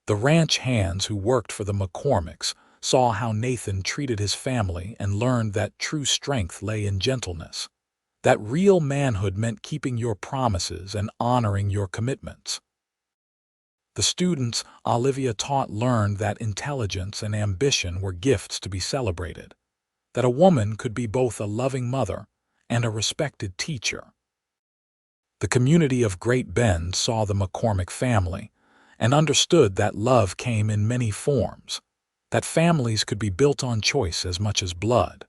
The ranch hands who worked for the McCormicks saw how Nathan treated his family and learned that true strength lay in gentleness, that real manhood meant keeping your promises and honoring your commitments. The students Olivia taught learned that intelligence and ambition were gifts to be celebrated, that a woman could be both a loving mother and a respected teacher. The community of Great Bend saw the McCormick family and understood that love came in many forms, that families could be built on choice as much as blood.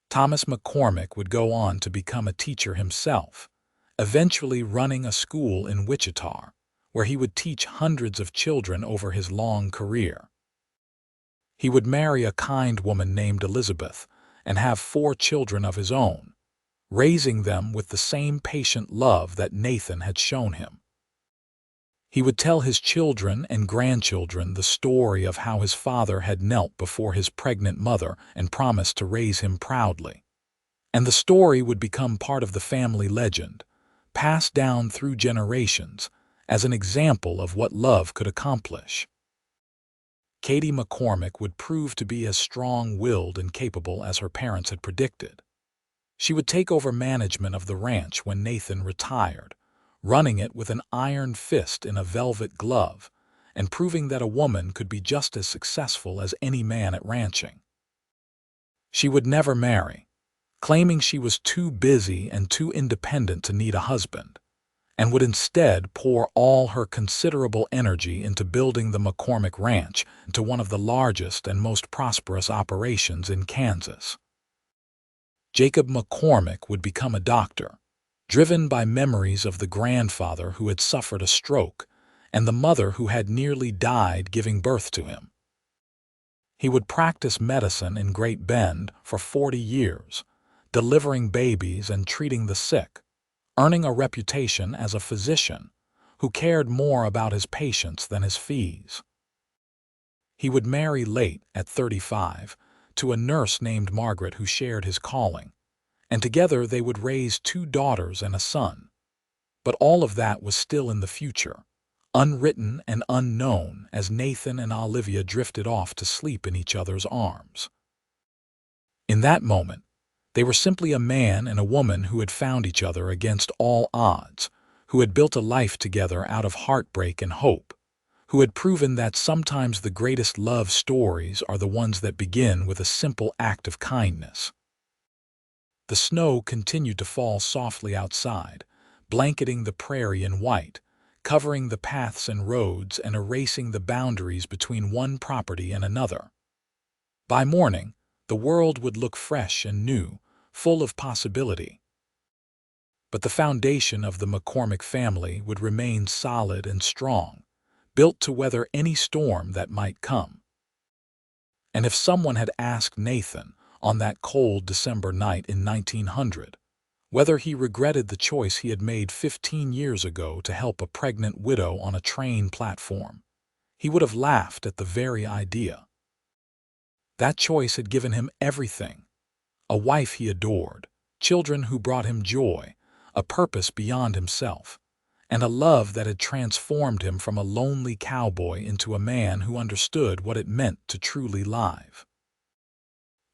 Thomas McCormick would go on to become a teacher himself, eventually running a school in Wichita, where he would teach hundreds of children over his long career. He would marry a kind woman named Elizabeth and have 4 children of his own, raising them with the same patient love that Nathan had shown him. He would tell his children and grandchildren the story of how his father had knelt before his pregnant mother and promised to raise him proudly. And the story would become part of the family legend, passed down through generations as an example of what love could accomplish. Katie McCormick would prove to be as strong-willed and capable as her parents had predicted. She would take over management of the ranch when Nathan retired, running it with an iron fist in a velvet glove, and proving that a woman could be just as successful as any man at ranching. She would never marry, claiming she was too busy and too independent to need a husband, and would instead pour all her considerable energy into building the McCormick Ranch into one of the largest and most prosperous operations in Kansas. Jacob McCormick would become a doctor, driven by memories of the grandfather who had suffered a stroke and the mother who had nearly died giving birth to him. He would practice medicine in Great Bend for 40 years, delivering babies and treating the sick, earning a reputation as a physician who cared more about his patients than his fees. He would marry late, at 35, to a nurse named Margaret who shared his calling, and together they would raise 2 daughters and a son. But all of that was still in the future, unwritten and unknown as Nathan and Olivia drifted off to sleep in each other's arms. In that moment, they were simply a man and a woman who had found each other against all odds, who had built a life together out of heartbreak and hope, who had proven that sometimes the greatest love stories are the ones that begin with a simple act of kindness. The snow continued to fall softly outside, blanketing the prairie in white, covering the paths and roads and erasing the boundaries between one property and another. By morning, the world would look fresh and new, full of possibility. But the foundation of the McCormick family would remain solid and strong, built to weather any storm that might come. And if someone had asked Nathan, on that cold December night in 1900, whether he regretted the choice he had made 15 years ago to help a pregnant widow on a train platform, he would have laughed at the very idea. That choice had given him everything: a wife he adored, children who brought him joy, a purpose beyond himself, and a love that had transformed him from a lonely cowboy into a man who understood what it meant to truly live.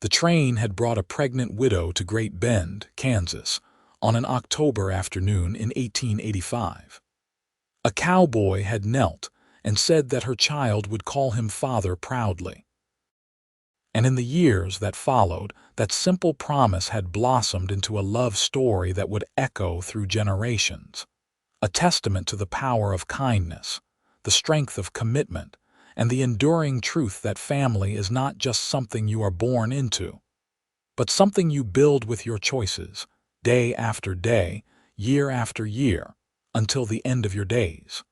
The train had brought a pregnant widow to Great Bend, Kansas, on an October afternoon in 1885. A cowboy had knelt and said that her child would call him father proudly. And in the years that followed, that simple promise had blossomed into a love story that would echo through generations, a testament to the power of kindness, the strength of commitment, and the enduring truth that family is not just something you are born into, but something you build with your choices, day after day, year after year, until the end of your days.